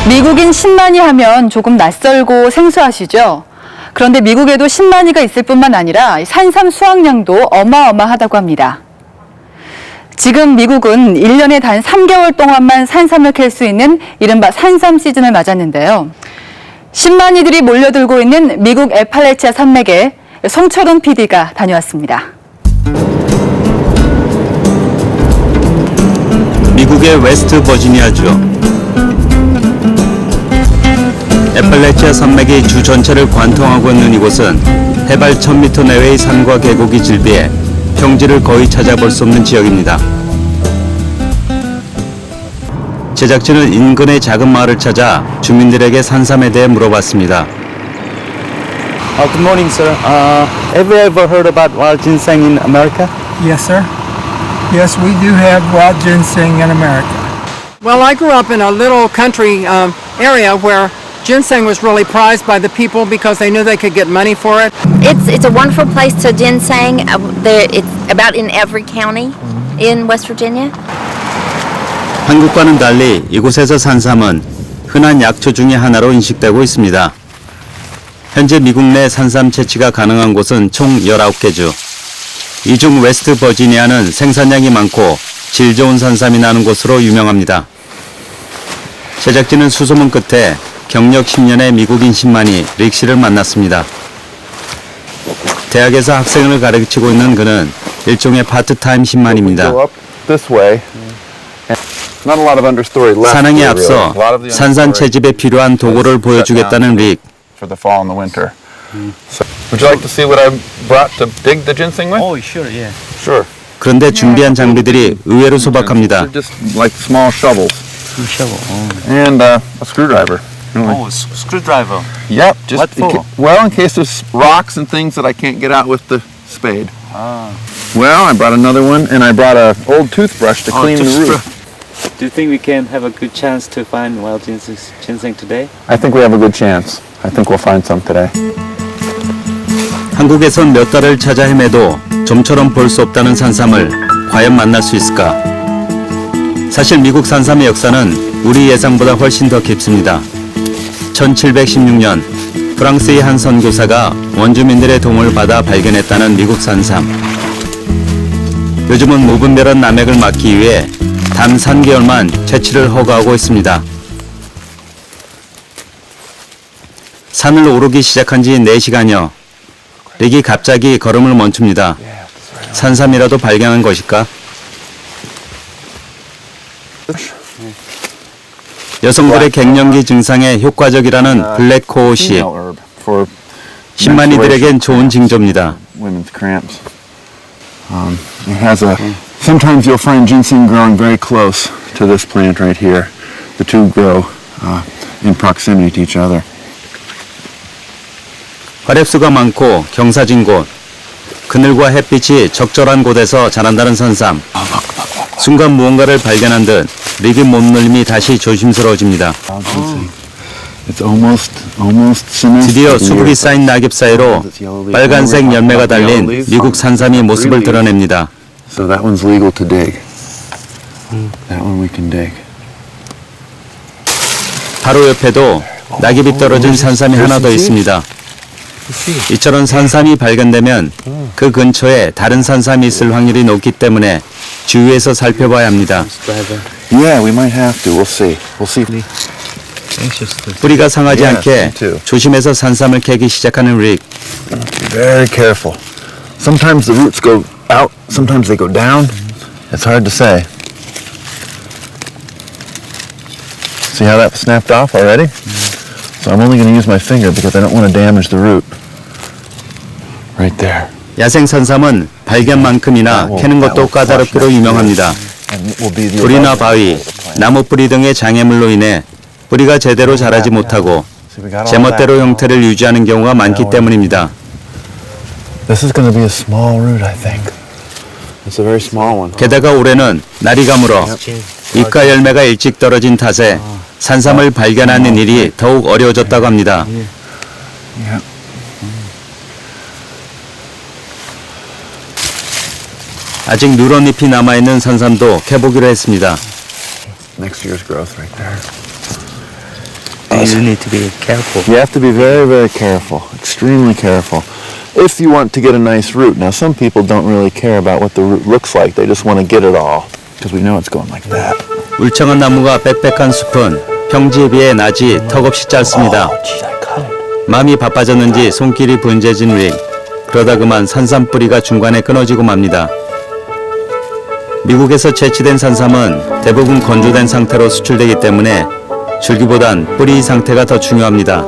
미국인 10만이 하면 조금 낯설고 생소하시죠? 그런데 미국에도 10만이가 있을 뿐만 아니라 산삼 수확량도 어마어마하다고 합니다. 지금 미국은 1년에 단 3개월 동안만 산삼을 캘 수 있는 이른바 산삼 시즌을 맞았는데요. 10만이들이 몰려들고 있는 미국 애팔레치아 산맥에 송철훈 PD가 다녀왔습니다. 미국의 웨스트 버지니아주. 애팔레치아 산맥이 주 전체를 관통하고 있는 이곳은 해발 1000m 내외의 산과 계곡이 질비해 평지를 거의 찾아볼 수 없는 지역입니다. 제작진은 인근의 작은 마을을 찾아 주민들에게 산삼에 대해 물어봤습니다. Good morning, sir. Have you ever heard about wild ginseng in America? Yes, sir. Yes, we do have wild ginseng in America. Well, I grew up in a little country area where ginseng was really prized by the people because they knew they could get money for it. It's a wonderful place to ginseng. It's about in every county in West Virginia. 한국과는 달리 이곳에서 산삼은 흔한 약초 중의 하나로 인식되고 있습니다. 현재 미국 내 산삼 채취가 가능한 곳은 총 19개주. 이 중 웨스트 버지니아는 생산량이 많고 질 좋은 산삼이 나는 곳으로 유명합니다. 제작진은 수소문 끝에 경력 10년의 미국인 10만이 릭 씨를 만났습니다. 대학에서 학생을 가르치고 있는 그는 일종의 파트타임 10만입니다. 산행에 앞서 산산 채집에 필요한 도구를 보여주겠다는 릭. Would you like to see what I brought to dig the ginseng with? Oh, sure, yeah. Sure. 그런데 준비한 장비들이 의외로 소박합니다. They're just like small shovels. And a screwdriver. screwdriver. Yep. Just What for? Well, in case there's rocks and things that I can't get out with the spade. Well, I brought another one, and I brought an old toothbrush to clean the roof. Do you think we can have a good chance to find wild ginseng today? I think we have a good chance. I think we'll find some today. 한국에선 몇 달을 찾아 헤매도 좀처럼 볼 수 없다는 산삼을 과연 만날 수 있을까? 사실 미국 산삼의 역사는 우리 예상보다 훨씬 더 깊습니다. 1716년 프랑스의 한 선교사가 원주민들의 도움을 받아 발견했다는 미국 산삼. 요즘은 무분별한 남획을 막기 위해 단 3개월만 채취를 허가하고 있습니다. 산을 오르기 시작한 지 4시간여. 릭이 갑자기 걸음을 멈춥니다. 산삼이라도 발견한 것일까? 여성들의 갱년기 증상에 효과적이라는 블랙코옷이 10만이들에겐 좋은 징조입니다. Sometimes you'll find ginseng growing very close to this plant right here. The two grow in proximity to each other. 화렵수가 많고 경사진 곳, 그늘과 햇빛이 적절한 곳에서 자란다는 산삼. 순간 무언가를 발견한 듯 릭의 몸놀림이 다시 조심스러워집니다. 드디어 수북이 쌓인 낙엽 사이로 빨간색 열매가 달린 미국 산삼이 모습을 드러냅니다. So that one's legal to dig. That one we can dig. 바로 옆에도 낙엽이 떨어진 산삼이 하나 더 있습니다. 이처럼 산삼이 발견되면 그 근처에 다른 산삼이 있을 확률이 높기 때문에 주위에서 살펴봐야 합니다. Yeah, we might have to. We'll see. We'll see. 뿌리가 상하지 않게 조심해서 산삼을 캐기 시작하는 릭. Very careful. Sometimes the roots go out, sometimes they go down. It's hard to say. See how that snapped off already? So I'm only going to use my finger because I don't want to damage the root. Right there. 야생 산삼은 발견만큼이나 캐는 것도 까다롭기로 유명합니다. 돌이나 바위, 나무 뿌리 등의 장애물로 인해 뿌리가 제대로 자라지 못하고 제멋대로 형태를 유지하는 경우가 많기 때문입니다. This is going to be a small root, I think. It's a very small one. 게다가 올해는 날이 가물어 잎과 열매가 일찍 떨어진 탓에 산삼을 발견하는 일이 더욱 어려워졌다고 합니다. Yeah. 아직 누런 잎이 남아있는 산삼도 캐보기로 했습니다. Next year's growth right there. laws. You need to be careful. You have to be very, very careful, extremely careful, if you want to get a nice root. Now, some people don't really care about what the root looks like. They just want to get it all, because we know it's going like that. 울창한 나무가 빽빽한 숲은 평지에 비해 낮이 턱없이 짧습니다. 마음이 바빠졌는지 손길이 분재진 릭. 그러다 그만 산삼 뿌리가 중간에 끊어지고 맙니다. 미국에서 채취된 산삼은 대부분 건조된 상태로 수출되기 때문에 줄기보단 뿌리 상태가 더 중요합니다.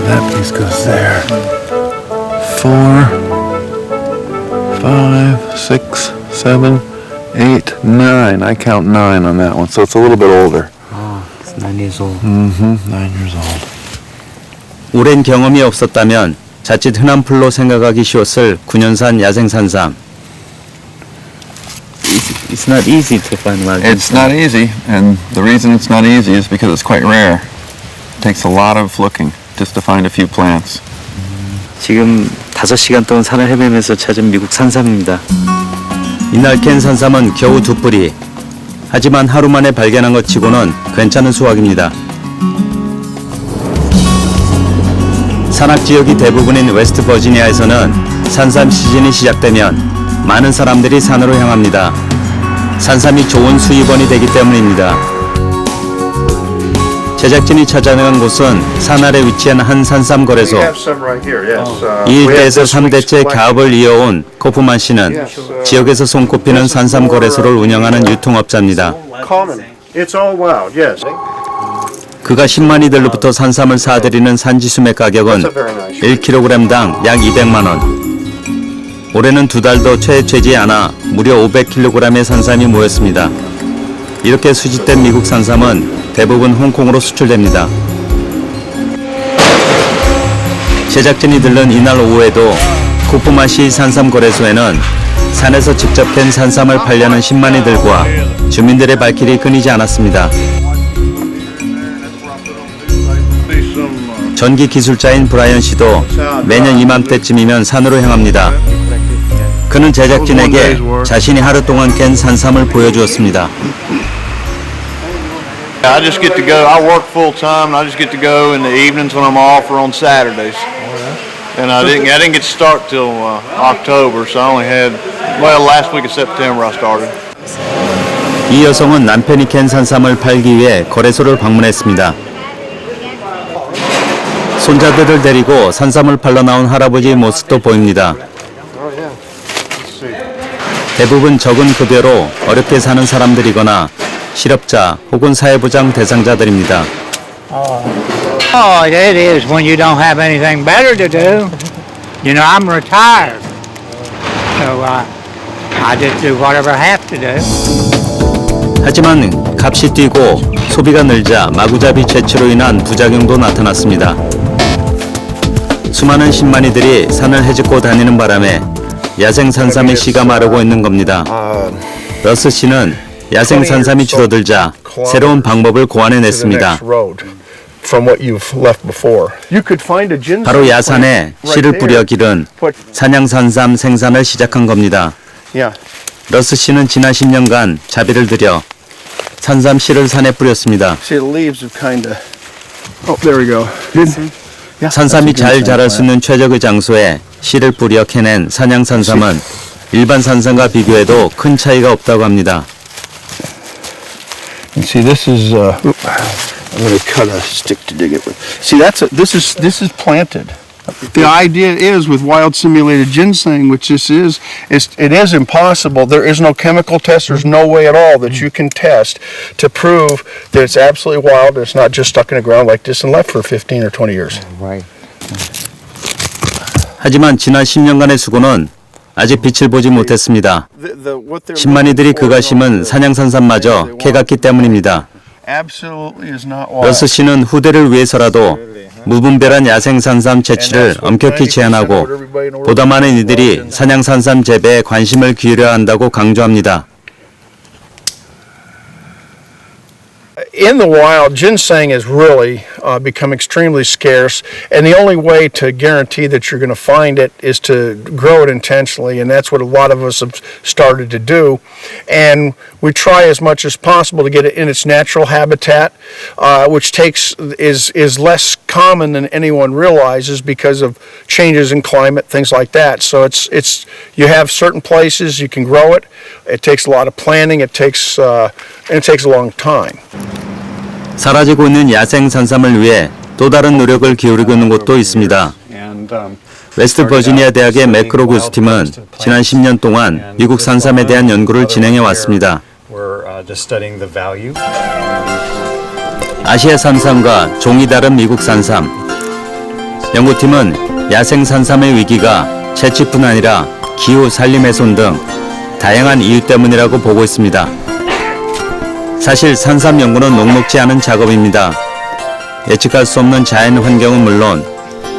That piece goes there. 4, 5, 6, 7, 8, 9. I count 9 on that one, so it's a little bit older. Oh, it's 9 years old. 9 years old. 오랜 경험이 없었다면 자칫 흔한 풀로 생각하기 쉬웠을 9년산 야생 산삼. It's not easy to find wild It's ginseng. not easy, and the reason it's not easy is because it's quite rare. It takes a lot of looking just to find a few plants. 지금 5시간 동안 산을 헤매면서 찾은 미국 산삼입니다. 이날 캔 산삼은 겨우 2뿌리. 하지만 하루 만에 발견한 것 치고는 괜찮은 수확입니다. 산악 지역이 대부분인 웨스트 버지니아에서는 산삼 시즌이 시작되면 많은 사람들이 산으로 향합니다. 산삼이 좋은 수입원이 되기 때문입니다. 제작진이 찾아간 곳은 산 아래 위치한 한 산삼 거래소. 이 일대에서 3대째 가업을 이어온 코프만 씨는 지역에서 손꼽히는 산삼 거래소를 운영하는 유통업자입니다. It's all wild, yes. 그가 10만이들로부터 산삼을 사들이는 산지수매 가격은 1kg당 약 200만 원. 올해는 2달도 채 되지 않아 무려 500kg의 산삼이 모였습니다. 이렇게 수집된 미국 산삼은 대부분 홍콩으로 수출됩니다. 제작진이 들른 이날 오후에도 코프마시 산삼 거래소에는 산에서 직접 캔 산삼을 팔려는 10만이들과 주민들의 발길이 끊이지 않았습니다. 전기 기술자인 브라이언 씨도 매년 이맘때쯤이면 산으로 향합니다. 그는 제작진에게 자신이 하루 동안 캔 산삼을 보여주었습니다. I just get to go. I work full time, and I just get to go in the evenings when I'm off or on Saturdays. And I didn't get to start till October, so I only had last week of September I started. 이 여성은 남편이 캔 산삼을 팔기 위해 거래소를 방문했습니다. 손자들을 데리고 산삼을 팔러 나온 할아버지의 모습도 보입니다. 대부분 적은 급여로 어렵게 사는 사람들이거나 실업자 혹은 사회보장 대상자들입니다. Oh, it is when you don't have anything better to do. You know, I'm retired, so I just do whatever I have to do. 하지만 값이 뛰고 소비가 늘자 마구잡이 채취로 인한 부작용도 나타났습니다. 수많은 신만이들이 산을 헤집고 다니는 바람에 야생 산삼의 씨가 마르고 있는 겁니다. 러스 씨는 야생 산삼이 줄어들자 새로운 방법을 고안해냈습니다. 바로 야산에 씨를 뿌려 기른 산양 산삼 생산을 시작한 겁니다. 러스 씨는 지난 10년간 자비를 들여 산삼 씨를 산에 뿌렸습니다. 산삼이 잘 자랄 수 있는 최적의 장소에 씨를 뿌려 캐낸 산양 산삼은 일반 산삼과 비교해도 큰 차이가 없다고 합니다. See, this is. I'm going to cut a stick to dig it with. See, this is planted. The idea is with wild simulated ginseng, which this is, it is impossible. There is no chemical test. There's no way at all that you can test to prove that it's absolutely wild. And it's not just stuck in the ground like this and left for 15 or 20 years. Right. 하지만 지난 10년간의 수고는 아직 빛을 보지 못했습니다. 10만이들이 그가 심은 산양 산삼마저 캐갔기 때문입니다. 러스 씨는 후대를 위해서라도 무분별한 야생 산삼 채취를 엄격히 제한하고 보다 많은 이들이 산양 산삼 재배에 관심을 기울여야 한다고 강조합니다. in the wild, ginseng has really become extremely scarce, and the only way to guarantee that you're going to find it is to grow it intentionally, and that's what a lot of us have started to do. And we try as much as possible to get it in its natural habitat, which is less common than anyone realizes because of changes in climate, things like that. So it's you have certain places you can grow it. It takes a lot of planning. It takes a long time. 사라지고 있는 야생 산삼을 위해 또 다른 노력을 기울이고 있는 곳도 있습니다. 웨스트 버지니아 대학의 매크로 교수팀은 지난 10년 동안 미국 산삼에 대한 연구를 진행해 왔습니다. 아시아 산삼과 종이 다른 미국 산삼. 연구팀은 야생 산삼의 위기가 채취뿐 아니라 기후, 산림 훼손 등 다양한 이유 때문이라고 보고 있습니다. 사실 산삼 연구는 녹록지 않은 작업입니다. 예측할 수 없는 자연 환경은 물론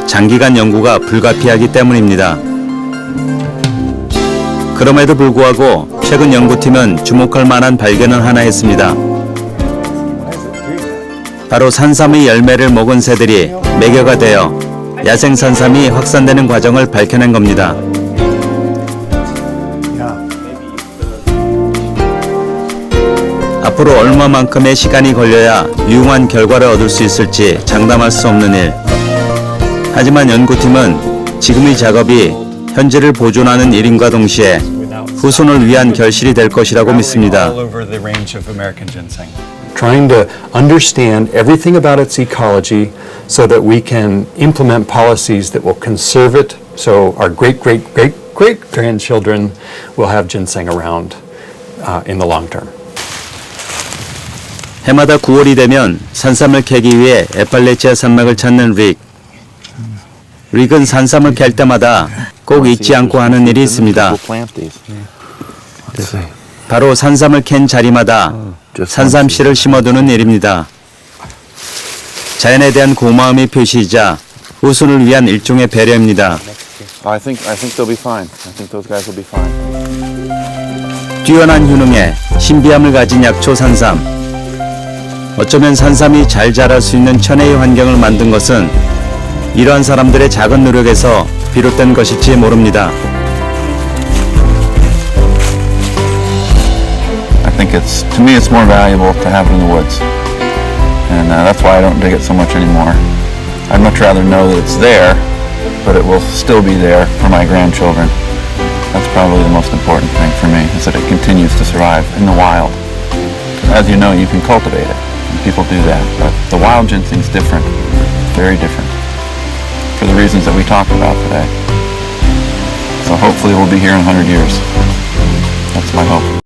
장기간 연구가 불가피하기 때문입니다. 그럼에도 불구하고 최근 연구팀은 주목할 만한 발견을 하나 했습니다. 바로 산삼의 열매를 먹은 새들이 매개가 되어 야생 산삼이 확산되는 과정을 밝혀낸 겁니다. 앞으로 얼마만큼의 시간이 걸려야 유용한 결과를 얻을 수 있을지 장담할 수 없는 일. 하지만 연구팀은 지금의 작업이 현재를 보존하는 일임과 동시에 후손을 위한 결실이 될 것이라고 믿습니다. Trying to understand everything about its ecology so that we can implement policies that will conserve it so our great-great-great-great-grandchildren will have ginseng around in the long term. 해마다 9월이 되면 산삼을 캐기 위해 에팔레치아 산맥을 찾는 릭. 릭은 산삼을 캘 때마다 꼭 잊지 않고 하는 일이 있습니다. 바로 산삼을 캔 자리마다 산삼씨를 심어두는 일입니다. 자연에 대한 고마움의 표시이자 후손을 위한 일종의 배려입니다. I think they'll be fine. I think those guys will be fine. 뛰어난 효능에 신비함을 가진 약초 산삼. 어쩌면 산삼이 잘 자랄 수 있는 천혜의 환경을 만든 것은 이러한 사람들의 작은 노력에서 비롯된 것일지 모릅니다. I think to me, it's more valuable to have it in the woods. And that's why I don't dig it so much anymore. I'd much rather know that it's there, but it will still be there for my grandchildren. That's probably the most important thing for me, is that it continues to survive in the wild. As you know, you can cultivate it. And people do that. But the wild ginseng is different. Very different. For the reasons that we talked about today. So hopefully we'll be here in 100 years. That's my hope.